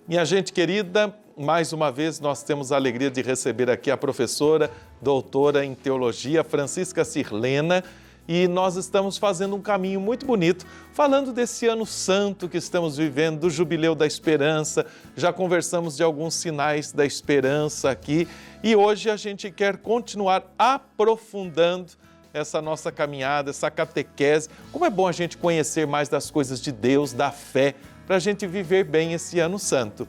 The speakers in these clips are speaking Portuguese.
Minha gente querida, mais uma vez nós temos a alegria de receber aqui a professora, doutora em teologia, Francisca Sirlena, e nós estamos fazendo um caminho muito bonito, falando desse ano santo que estamos vivendo, do Jubileu da Esperança. Já conversamos de alguns sinais da esperança aqui e hoje a gente quer continuar aprofundando essa nossa caminhada, essa catequese. Como é bom a gente conhecer mais das coisas de Deus, da fé, para a gente viver bem esse ano santo.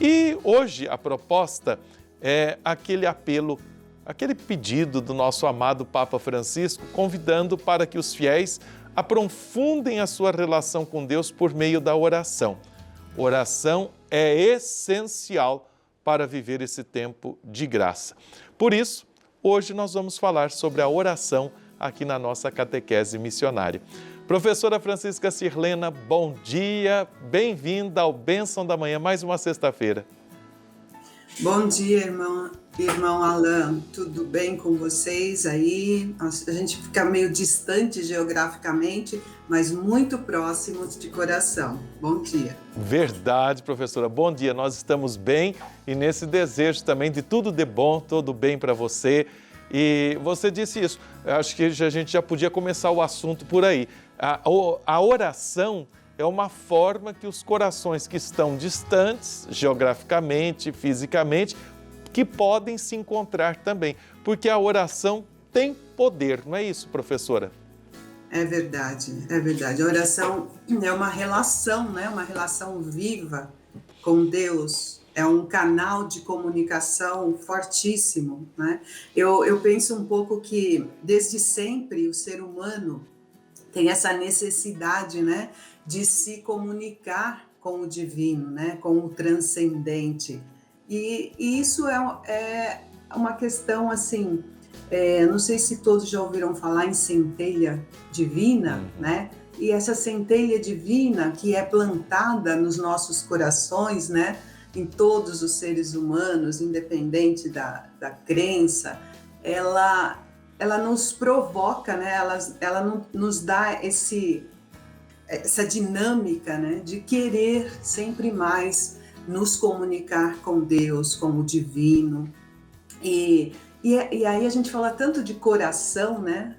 E hoje a proposta é aquele apelo, aquele pedido do nosso amado Papa Francisco, convidando para que os fiéis aprofundem a sua relação com Deus por meio da oração. Oração é essencial para viver esse tempo de graça. Por isso, hoje nós vamos falar sobre a oração aqui na nossa catequese missionária. Professora Francisca Sirlena, bom dia, bem-vinda ao Bênção da Manhã, mais uma sexta-feira. Bom dia, irmão Alain, tudo bem com vocês aí? A gente fica meio distante geograficamente, mas muito próximos de coração. Bom dia. Verdade, professora, bom dia, nós estamos bem e nesse desejo também de tudo de bom, tudo bem para você. E você disse isso, eu acho que a gente já podia começar o assunto por aí. A oração é uma forma que os corações que estão distantes, geograficamente, fisicamente, que podem se encontrar também, porque a oração tem poder, não é isso, professora? É verdade, é verdade. A oração é uma relação, né? Uma relação viva com Deus. É um canal de comunicação fortíssimo, né? Eu penso um pouco que, desde sempre, o ser humano tem essa necessidade, né, de se comunicar com o divino, né, com o transcendente. E isso é uma questão, assim, não sei se todos já ouviram falar em centelha divina, né? E essa centelha divina que é plantada nos nossos corações, né, em todos os seres humanos, independente da crença, ela nos provoca, né? Ela nos dá essa dinâmica, né? De querer sempre mais nos comunicar com Deus, com o divino. E aí a gente fala tanto de coração, né?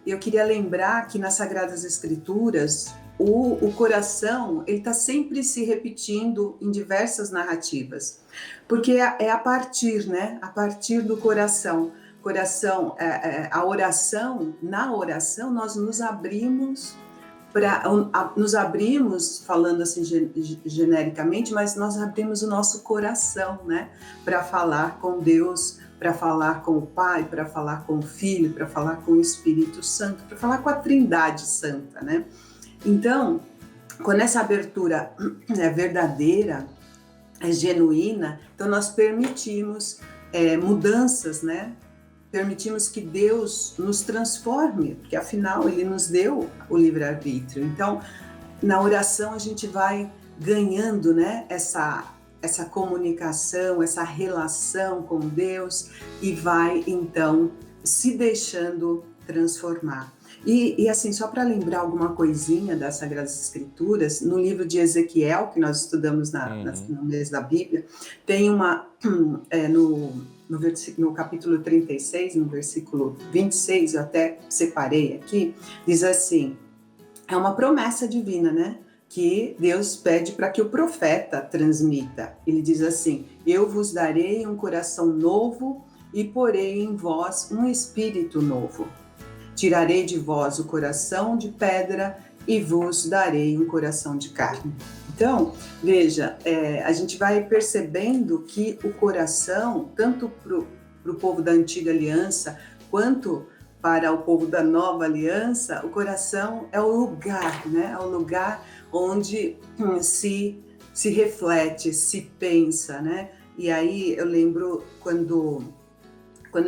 Eu queria lembrar que nas Sagradas Escrituras, o coração, ele está sempre se repetindo em diversas narrativas, porque é a partir, né? A partir do coração, a oração, na oração nós nos abrimos falando assim genericamente, mas nós abrimos o nosso coração, né? Para falar com Deus, para falar com o Pai, para falar com o Filho, para falar com o Espírito Santo, para falar com a Trindade Santa, né? Então, quando essa abertura é verdadeira, é genuína, então nós permitimos mudanças, né? Permitimos que Deus nos transforme, porque afinal Ele nos deu o livre-arbítrio. Então, na oração a gente vai ganhando, né, essa comunicação, essa relação com Deus e vai, então, se deixando transformar. E assim, só para lembrar alguma coisinha das Sagradas Escrituras, no livro de Ezequiel, que nós estudamos no mês da Bíblia, tem no capítulo 36, no versículo 26, eu até separei aqui, diz assim, é uma promessa divina, né? Que Deus pede para que o profeta transmita. Ele diz assim, eu vos darei um coração novo e porei em vós um espírito novo. Tirarei de vós o coração de pedra e vos darei um coração de carne. Então, veja, a gente vai percebendo que o coração, tanto para o povo da Antiga Aliança, quanto para o povo da Nova Aliança, o coração é o lugar, né? É o lugar onde se reflete, se pensa, né? E aí eu lembro quando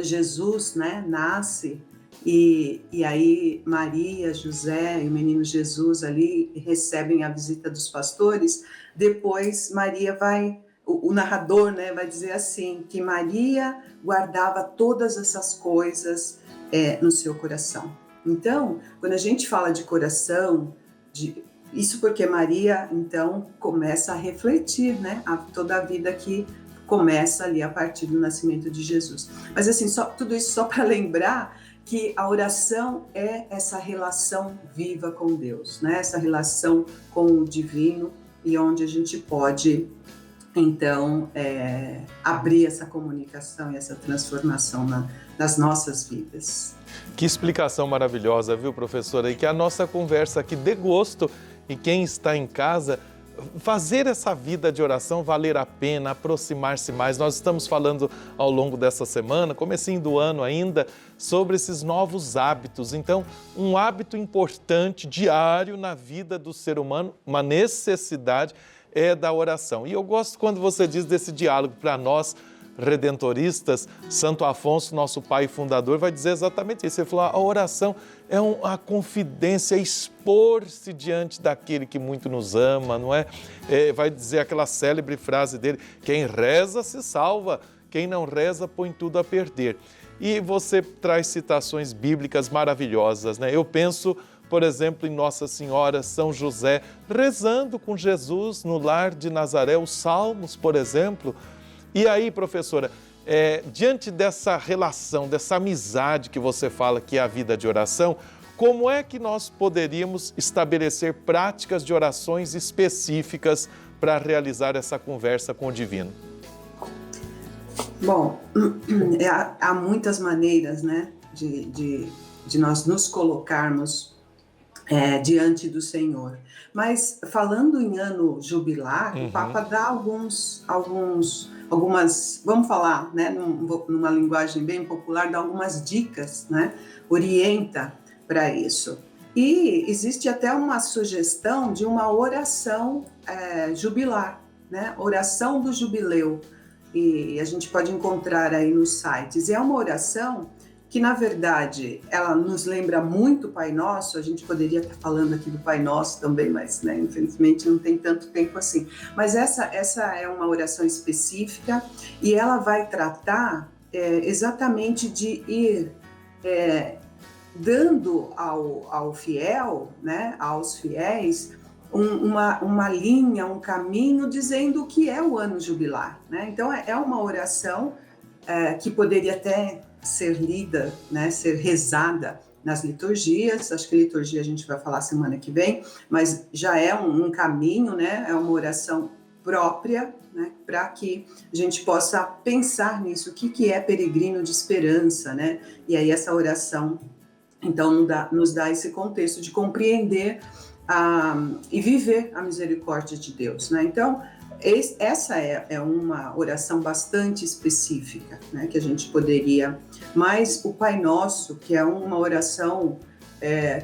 Jesus, né, nasce, e aí Maria, José e o menino Jesus ali recebem a visita dos pastores. Depois Maria o narrador, né, vai dizer assim, que Maria guardava todas essas coisas no seu coração. Então, quando a gente fala de coração, Isso porque Maria, então, começa a refletir, né, toda a vida que começa ali a partir do nascimento de Jesus. Mas assim, tudo isso só para lembrar que a oração é essa relação viva com Deus, né? Essa relação com o divino, e onde a gente pode, então, abrir essa comunicação e essa transformação nas nossas vidas. Que explicação maravilhosa, viu, professora? E que a nossa conversa aqui dê gosto, e quem está em casa, fazer essa vida de oração valer a pena, aproximar-se mais. Nós estamos falando ao longo dessa semana, comecinho do ano ainda, sobre esses novos hábitos. Então, um hábito importante, diário na vida do ser humano, uma necessidade é da oração. E eu gosto quando você diz desse diálogo para nós, redentoristas. Santo Afonso, nosso pai e fundador, vai dizer exatamente isso. Ele falou, a oração é a confidência, expor-se diante daquele que muito nos ama, não é? Vai dizer aquela célebre frase dele, quem reza se salva, quem não reza põe tudo a perder. E você traz citações bíblicas maravilhosas, né? Eu penso, por exemplo, em Nossa Senhora, São José, rezando com Jesus no lar de Nazaré, os Salmos, por exemplo. E aí, professora, diante dessa relação, dessa amizade que você fala que é a vida de oração, como é que nós poderíamos estabelecer práticas de orações específicas para realizar essa conversa com o Divino? Bom, há muitas maneiras, né, de nós nos colocarmos diante do Senhor. Mas falando em ano jubilar, o Papa dá algumas, vamos falar, né, numa linguagem bem popular, dá algumas dicas, né, orienta para isso. E existe até uma sugestão de uma oração jubilar, né, oração do jubileu, e a gente pode encontrar aí nos sites. É uma oração que, na verdade, ela nos lembra muito o Pai Nosso. A gente poderia estar falando aqui do Pai Nosso também, mas, né, infelizmente, não tem tanto tempo assim. Mas essa é uma oração específica, e ela vai tratar exatamente de ir dando ao fiel, né, aos fiéis, uma linha, um caminho, dizendo o que é o ano jubilar, né? Então, é uma oração que poderia até ser lida, né, ser rezada nas liturgias. Acho que liturgia a gente vai falar semana que vem, mas já é um caminho, né, é uma oração própria, né, para que a gente possa pensar nisso, o que é peregrino de esperança, né? E aí essa oração, então, nos dá esse contexto de compreender e viver a misericórdia de Deus, né? Então, essa é uma oração bastante específica, né, que a gente poderia. Mas o Pai Nosso, que é uma oração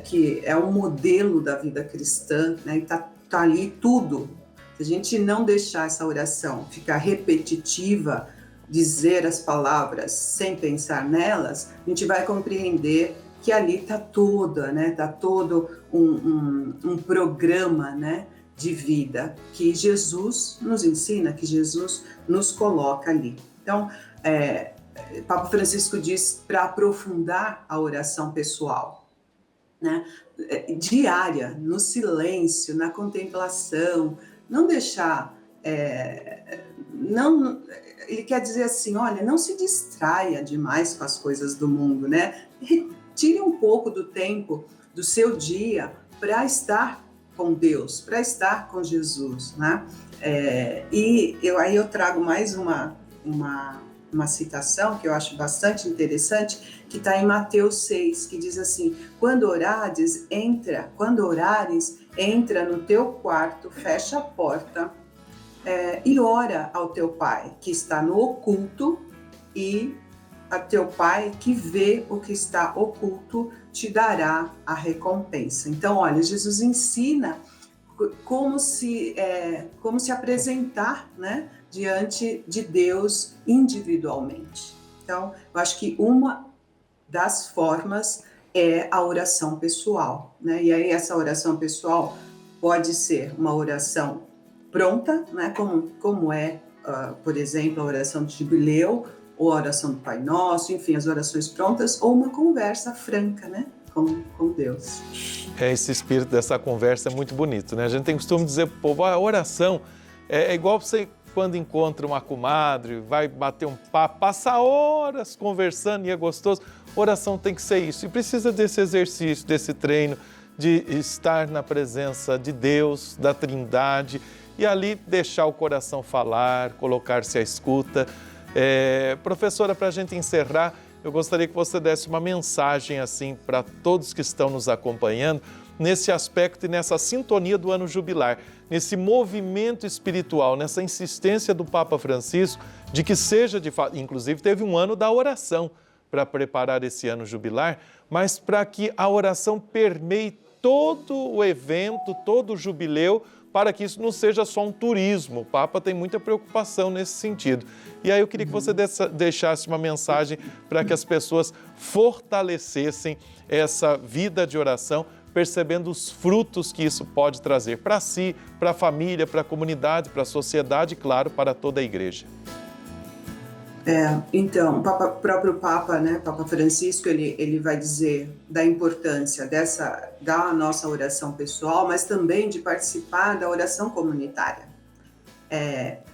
que é um modelo da vida cristã, né, e tá ali tudo. Se a gente não deixar essa oração ficar repetitiva, dizer as palavras sem pensar nelas, a gente vai compreender que ali está toda, né, tá todo um programa, né, de vida que Jesus nos ensina, que Jesus nos coloca ali. Então, Papa Francisco diz para aprofundar a oração pessoal, né, diária, no silêncio, na contemplação, não deixar, ele quer dizer assim, olha, não se distraia demais com as coisas do mundo, né? Tire um pouco do tempo do seu dia para estar com Deus, para estar com Jesus, né? E eu trago mais uma citação que eu acho bastante interessante, que está em Mateus 6, que diz assim, quando orares, entra no teu quarto, fecha a porta e ora ao teu Pai, que está no oculto, e a teu Pai que vê o que está oculto te dará a recompensa. Então, olha, Jesus ensina como se apresentar, né, diante de Deus individualmente. Então, eu acho que uma das formas é a oração pessoal, né? E aí essa oração pessoal pode ser uma oração pronta, né, como por exemplo, a oração de jubileu, ou a oração do Pai Nosso, enfim, as orações prontas, ou uma conversa franca, né, com Deus. Esse espírito dessa conversa é muito bonito, né? A gente tem costume dizer para o povo, a oração é igual você quando encontra uma comadre, vai bater um papo, passa horas conversando e é gostoso. Oração tem que ser isso. E precisa desse exercício, desse treino, de estar na presença de Deus, da Trindade, e ali deixar o coração falar, colocar-se à escuta. Professora, para a gente encerrar, eu gostaria que você desse uma mensagem assim para todos que estão nos acompanhando, nesse aspecto e nessa sintonia do ano jubilar, nesse movimento espiritual, nessa insistência do Papa Francisco de que seja de fato, inclusive teve um ano da oração para preparar esse ano jubilar, mas para que a oração permeie todo o evento, todo o jubileu, para que isso não seja só um turismo. O Papa tem muita preocupação nesse sentido. E aí eu queria que você deixasse uma mensagem para que as pessoas fortalecessem essa vida de oração, percebendo os frutos que isso pode trazer para si, para a família, para a comunidade, para a sociedade e, claro, para toda a igreja. Então, o próprio Papa, né, Papa Francisco, ele vai dizer da importância da nossa oração pessoal, mas também de participar da oração comunitária.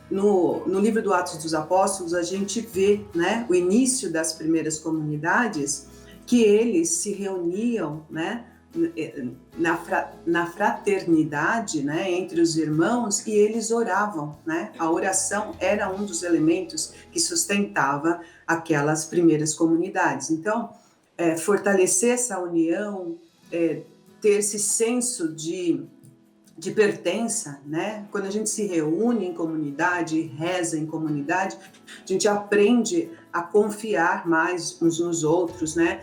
No livro do Atos dos Apóstolos, a gente vê, né, o início das primeiras comunidades, que eles se reuniam, né, na fraternidade, né, entre os irmãos, e eles oravam, né? A oração era um dos elementos que sustentava aquelas primeiras comunidades. Então, fortalecer essa união, ter esse senso de pertença, né? Quando a gente se reúne em comunidade, reza em comunidade, a gente aprende a confiar mais uns nos outros, né?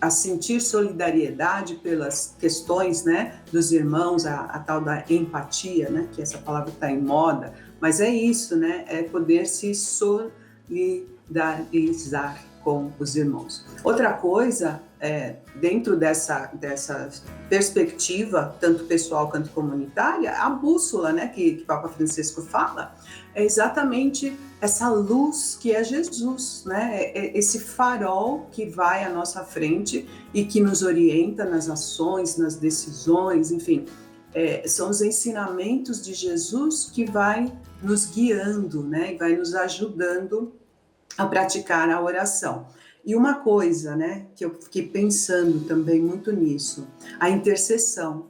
A sentir solidariedade pelas questões, né, dos irmãos, a tal da empatia, né, que essa palavra está em moda, mas é isso, né, é poder se solidarizar com os irmãos. Outra coisa, dentro dessa perspectiva, tanto pessoal quanto comunitária, a bússola, né, que Papa Francisco fala, é exatamente essa luz que é Jesus, né? Esse farol que vai à nossa frente e que nos orienta nas ações, nas decisões, enfim. São os ensinamentos de Jesus que vai nos guiando, né? E vai nos ajudando a praticar a oração. E uma coisa, né, que eu fiquei pensando também muito nisso, a intercessão.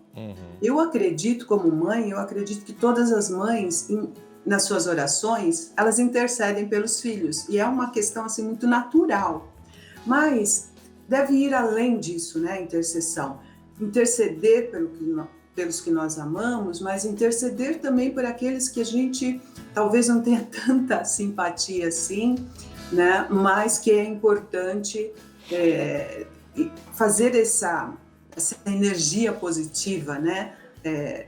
Eu acredito, como mãe, eu acredito que todas as mães, nas suas orações, elas intercedem pelos filhos, e é uma questão assim muito natural, mas deve ir além disso, né, a intercessão, interceder pelos que nós amamos, mas interceder também por aqueles que a gente talvez não tenha tanta simpatia assim, né, mas que é importante fazer essa energia positiva, né,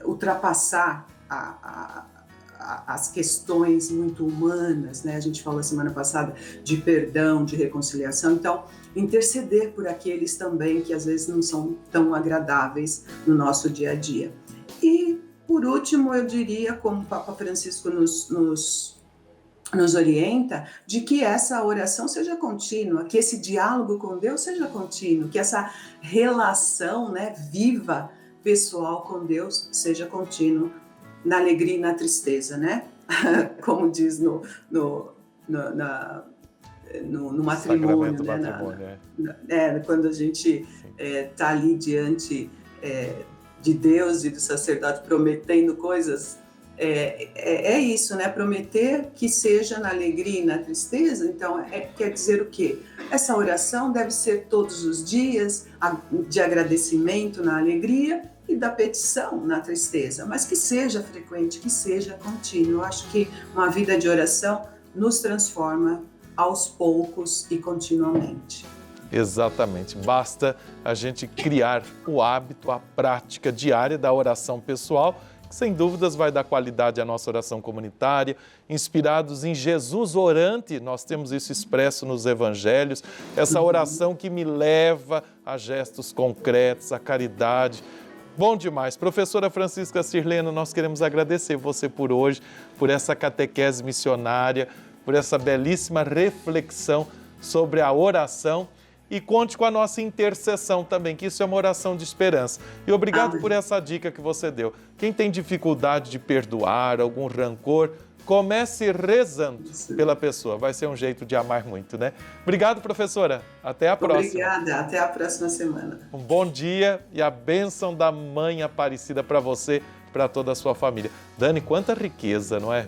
ultrapassar as questões muito humanas, né? A gente falou semana passada de perdão, de reconciliação, então interceder por aqueles também que às vezes não são tão agradáveis no nosso dia a dia. E por último, eu diria, como o Papa Francisco nos orienta, de que essa oração seja contínua, que esse diálogo com Deus seja contínuo, que essa relação, né, viva, pessoal com Deus seja contínua, na alegria e na tristeza, né? Como diz no matrimônio, né? Quando a gente está ali diante de Deus e do sacerdote prometendo coisas, é isso, né? Prometer que seja na alegria e na tristeza. Então, quer dizer o quê? Essa oração deve ser todos os dias, de agradecimento na alegria e da petição na tristeza, mas que seja frequente, que seja contínuo. Eu acho que uma vida de oração nos transforma aos poucos e continuamente. Exatamente. Basta a gente criar o hábito, a prática diária da oração pessoal, que sem dúvidas vai dar qualidade à nossa oração comunitária, inspirados em Jesus orante, nós temos isso expresso nos evangelhos, essa oração que me leva a gestos concretos, a caridade. Bom demais. Professora Francisca Sirlena, nós queremos agradecer você por hoje, por essa catequese missionária, por essa belíssima reflexão sobre a oração e conte com a nossa intercessão também, que isso é uma oração de esperança. E obrigado por essa dica que você deu. Quem tem dificuldade de perdoar, algum rancor, comece rezando pela pessoa. Vai ser um jeito de amar muito, né? Obrigado, professora. Até a próxima. Obrigada. Até a próxima semana. Um bom dia e a bênção da Mãe Aparecida para você, para toda a sua família. Dani, quanta riqueza, não é?